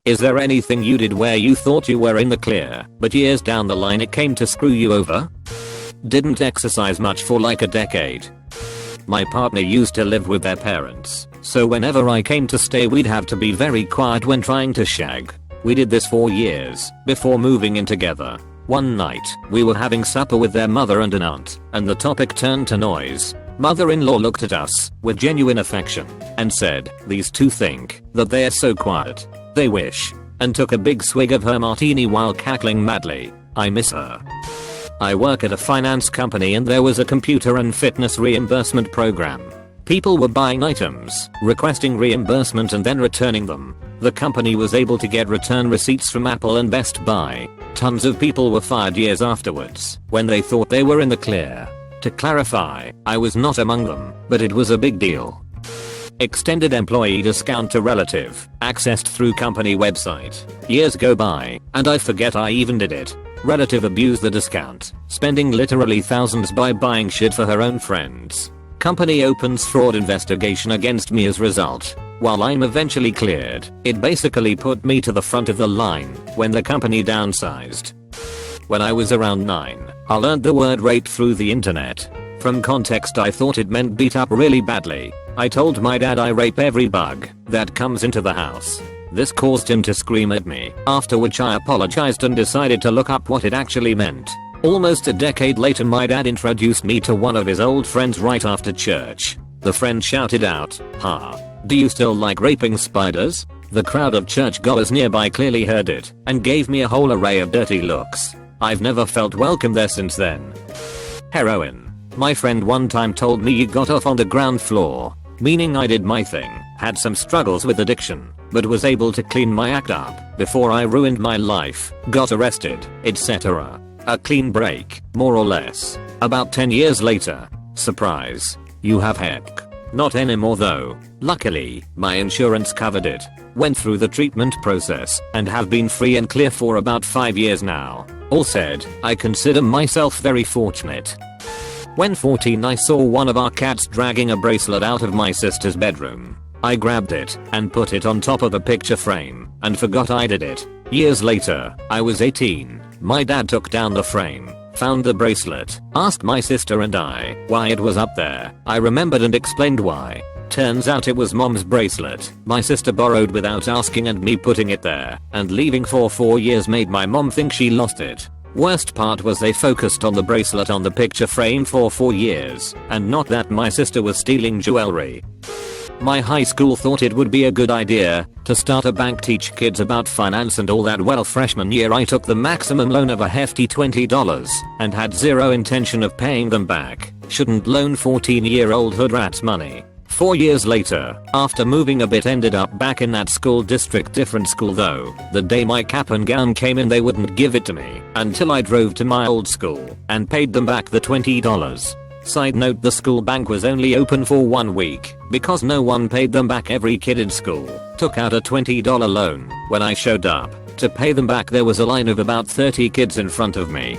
Is there anything you did where you thought you were in the clear, but years down the line it came to screw you over? Didn't exercise much for like a decade. My partner used to live with their parents, so whenever I came to stay we'd have to be very quiet when trying to shag. We did this for years, before moving in together. One night, we were having supper with their mother and an aunt, and the topic turned to noise. Mother-in-law looked at us, with genuine affection, and said, "These two think that they're so quiet. They wish," and took a big swig of her martini while cackling madly. I miss her. I work at a finance company and there was a computer and fitness reimbursement program. People were buying items, requesting reimbursement and then returning them. The company was able to get return receipts from Apple and Best Buy. Tons of people were fired years afterwards when they thought they were in the clear. To clarify, I was not among them, but it was a big deal. Extended employee discount to relative, accessed through company website. Years go by, and I forget I even did it. Relative abused the discount, spending literally thousands by buying shit for her own friends. Company opens fraud investigation against me as result. While I'm eventually cleared, it basically put me to the front of the line when the company downsized. When I was around 9, I learned the word rape through the internet. From context I thought it meant beat up really badly. I told my dad I rape every bug that comes into the house. This caused him to scream at me, after which I apologized and decided to look up what it actually meant. Almost a decade later my dad introduced me to one of his old friends right after church. The friend shouted out, "Ha! Do you still like raping spiders?" The crowd of churchgoers nearby clearly heard it and gave me a whole array of dirty looks. I've never felt welcome there since then. Heroin. My friend one time told me he got off on the ground floor, meaning I did my thing, had some struggles with addiction, but was able to clean my act up before I ruined my life, got arrested, etc. A clean break, more or less. About 10 years later. Surprise. You have heck. Not anymore though. Luckily, my insurance covered it. Went through the treatment process and have been free and clear for about 5 years now. All said, I consider myself very fortunate. When 14 I saw one of our cats dragging a bracelet out of my sister's bedroom. I grabbed it and put it on top of a picture frame and forgot I did it. Years later, I was 18. My dad took down the frame, found the bracelet, asked my sister and I why it was up there. I remembered and explained why. Turns out it was mom's bracelet. My sister borrowed without asking and me putting it there and leaving for 4 years made my mom think she lost it. Worst part was they focused on the bracelet on the picture frame for 4 years and not that my sister was stealing jewelry. My high school thought it would be a good idea to start a bank, teach kids about finance and all that. Well, freshman year I took the maximum loan of a hefty $20 and had zero intention of paying them back. Shouldn't loan 14-year-old hood rats money. 4 years later, after moving a bit, ended up back in that school district, different school though. The day my cap and gown came in they wouldn't give it to me until I drove to my old school and paid them back the $20. Side note, the school bank was only open for 1 week because no one paid them back. Every kid in school took out a $20 loan. When I showed up to pay them back there was a line of about 30 kids in front of me.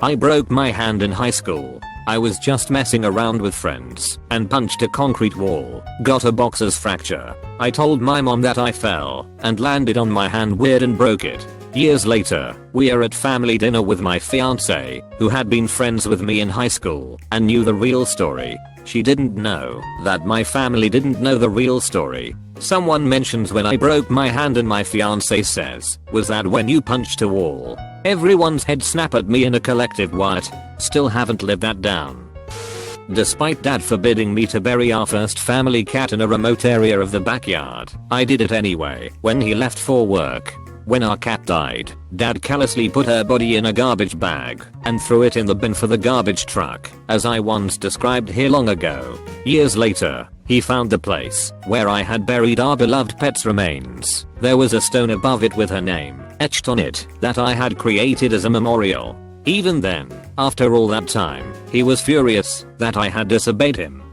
I broke my hand in high school. I was just messing around with friends and punched a concrete wall, got a boxer's fracture. I told my mom that I fell and landed on my hand weird and broke it. Years later, we are at family dinner with my fiance, who had been friends with me in high school and knew the real story. She didn't know that my family didn't know the real story. Someone mentions when I broke my hand and my fiance says, "Was that when you punched a wall?" Everyone's head snap at me in a collective what? Still haven't lived that down. Despite dad forbidding me to bury our first family cat in a remote area of the backyard, I did it anyway when he left for work. When our cat died, dad callously put her body in a garbage bag and threw it in the bin for the garbage truck, as I once described here long ago. Years later, he found the place where I had buried our beloved pet's remains. There was a stone above it with her name etched on it that I had created as a memorial. Even then, after all that time, he was furious that I had disobeyed him.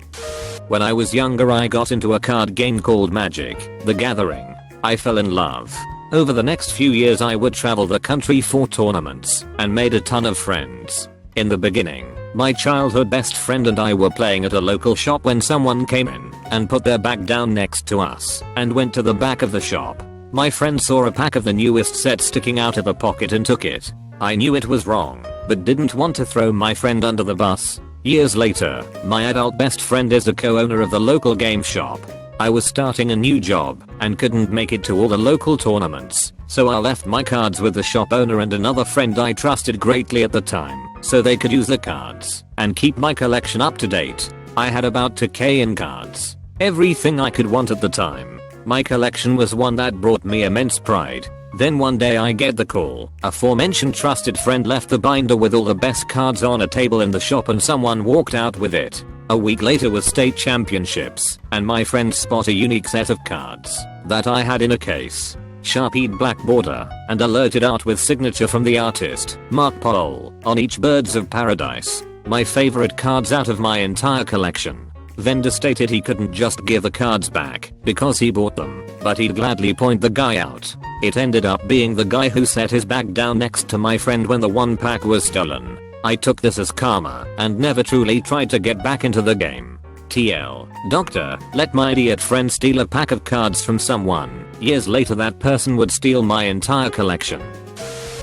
When I was younger I got into a card game called Magic: The Gathering. I fell in love. Over the next few years I would travel the country for tournaments and made a ton of friends. In the beginning, my childhood best friend and I were playing at a local shop when someone came in and put their bag down next to us and went to the back of the shop. My friend saw a pack of the newest set sticking out of a pocket and took it. I knew it was wrong, but didn't want to throw my friend under the bus. Years later, my adult best friend is the co-owner of the local game shop. I was starting a new job and couldn't make it to all the local tournaments, so I left my cards with the shop owner and another friend I trusted greatly at the time, so they could use the cards and keep my collection up to date. I had about 2k in cards. Everything I could want at the time. My collection was one that brought me immense pride. Then one day I get the call. Aforementioned trusted friend left the binder with all the best cards on a table in the shop and someone walked out with it. A week later was state championships, and my friend spot a unique set of cards that I had in a case. Sharpied black border and alerted art with signature from the artist, Mark Paul, on each Birds of Paradise. My favorite cards out of my entire collection. Vendor stated he couldn't just give the cards back because he bought them, but he'd gladly point the guy out. It ended up being the guy who set his bag down next to my friend when the one pack was stolen. I took this as karma and never truly tried to get back into the game. TL. Doctor, let my idiot friend steal a pack of cards from someone. Years later that person would steal my entire collection.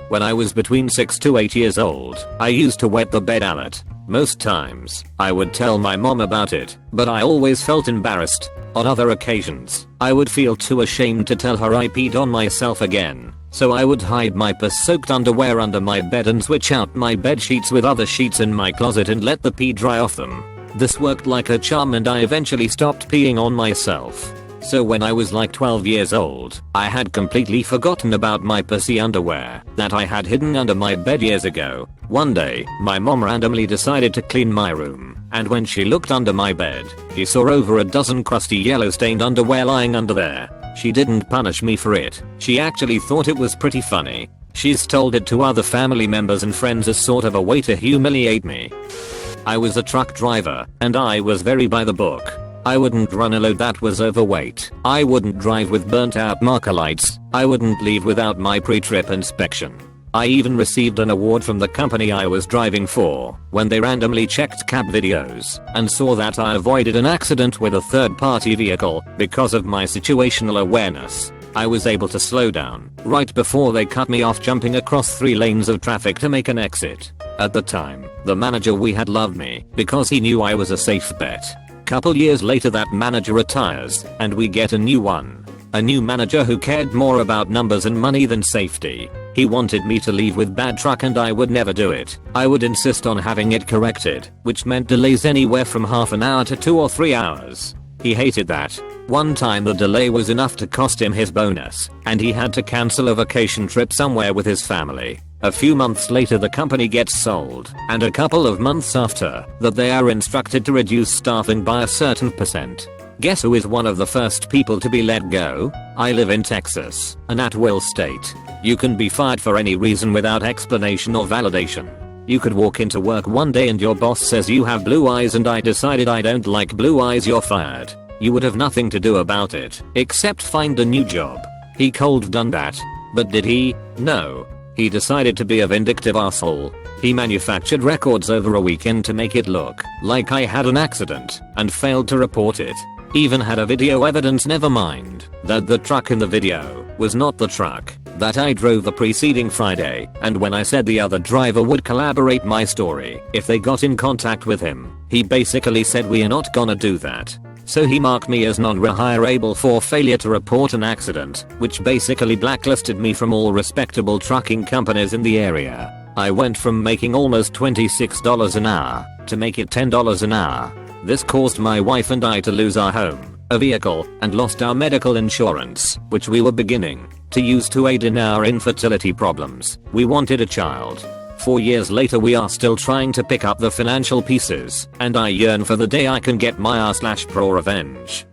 When I was between 6 to 8 years old, I used to wet the bed a lot. Most times, I would tell my mom about it, but I always felt embarrassed. On other occasions, I would feel too ashamed to tell her I peed on myself again. So I would hide my piss-soaked underwear under my bed and switch out my bed sheets with other sheets in my closet and let the pee dry off them. This worked like a charm and I eventually stopped peeing on myself. So when I was like 12 years old, I had completely forgotten about my pissy underwear that I had hidden under my bed years ago. One day, my mom randomly decided to clean my room, and when she looked under my bed, she saw over a dozen crusty yellow stained underwear lying under there. She didn't punish me for it, she actually thought it was pretty funny. She's told it to other family members and friends as sort of a way to humiliate me. I was a truck driver, and I was very by the book. I wouldn't run a load that was overweight. I wouldn't drive with burnt out marker lights. I wouldn't leave without my pre-trip inspection. I even received an award from the company I was driving for when they randomly checked cab videos and saw that I avoided an accident with a third-party vehicle because of my situational awareness. I was able to slow down right before they cut me off, jumping across 3 lanes of traffic to make an exit. At the time, the manager we had loved me because he knew I was a safe bet. Couple years later that manager retires and we get a new one. A new manager who cared more about numbers and money than safety. He wanted me to leave with bad truck and I would never do it. I would insist on having it corrected, which meant delays anywhere from half an hour to 2 or 3 hours. He hated that. One time the delay was enough to cost him his bonus, and he had to cancel a vacation trip somewhere with his family. A few months later the company gets sold, and a couple of months after that they are instructed to reduce staffing by a certain percent. Guess who is one of the first people to be let go? I live in Texas, an at-will state. You can be fired for any reason without explanation or validation. You could walk into work one day and your boss says you have blue eyes and I decided I don't like blue eyes, you're fired. You would have nothing to do about it, except find a new job. He cold done that. But did he? No. He decided to be a vindictive asshole. He manufactured records over a weekend to make it look like I had an accident and failed to report it. Even had a video evidence, never mind that the truck in the video was not the truck that I drove the preceding Friday, and when I said the other driver would collaborate my story if they got in contact with him, he basically said we are not gonna do that. So he marked me as non-rehireable for failure to report an accident, which basically blacklisted me from all respectable trucking companies in the area. I went from making almost $26 an hour to make it $10 an hour. This caused my wife and I to lose our home, a vehicle, and lost our medical insurance, which we were beginning to use to aid in our infertility problems. We wanted a child. 4 years later we are still trying to pick up the financial pieces, and I yearn for the day I can get my r/pro revenge.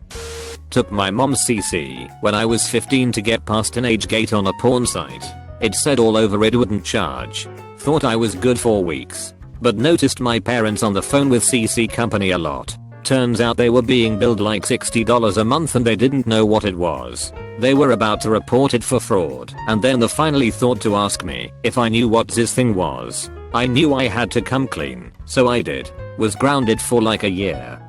Took my mom's CC when I was 15 to get past an age gate on a porn site. It said all over it wouldn't charge. Thought I was good for weeks, but noticed my parents on the phone with CC company a lot. Turns out they were being billed like $60 a month and they didn't know what it was. They were about to report it for fraud, and then they finally thought to ask me if I knew what this thing was. I knew I had to come clean, so I did. Was grounded for like a year.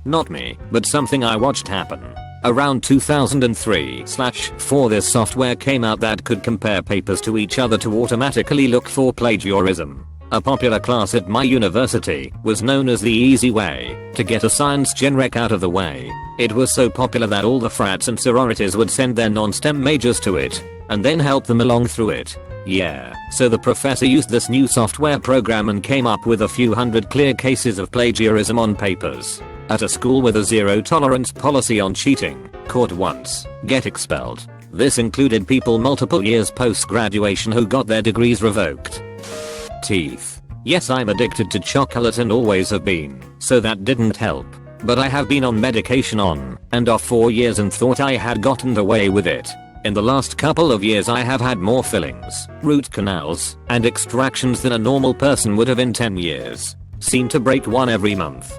Not me, but something I watched happen. Around 2003/4 this software came out that could compare papers to each other to automatically look for plagiarism. A popular class at my university was known as the easy way to get a science gen rec out of the way. It was so popular that all the frats and sororities would send their non-STEM majors to it and then help them along through it. Yeah, so the professor used this new software program and came up with a few hundred clear cases of plagiarism on papers. At a school with a zero tolerance policy on cheating, caught once, get expelled. This included people multiple years post-graduation who got their degrees revoked. Teeth. Yes, I'm addicted to chocolate and always have been, so that didn't help. But I have been on medication on and off for years and thought I had gotten away with it. In the last couple of years I have had more fillings, root canals, and extractions than a normal person would have in 10 years. Seem to break one every month.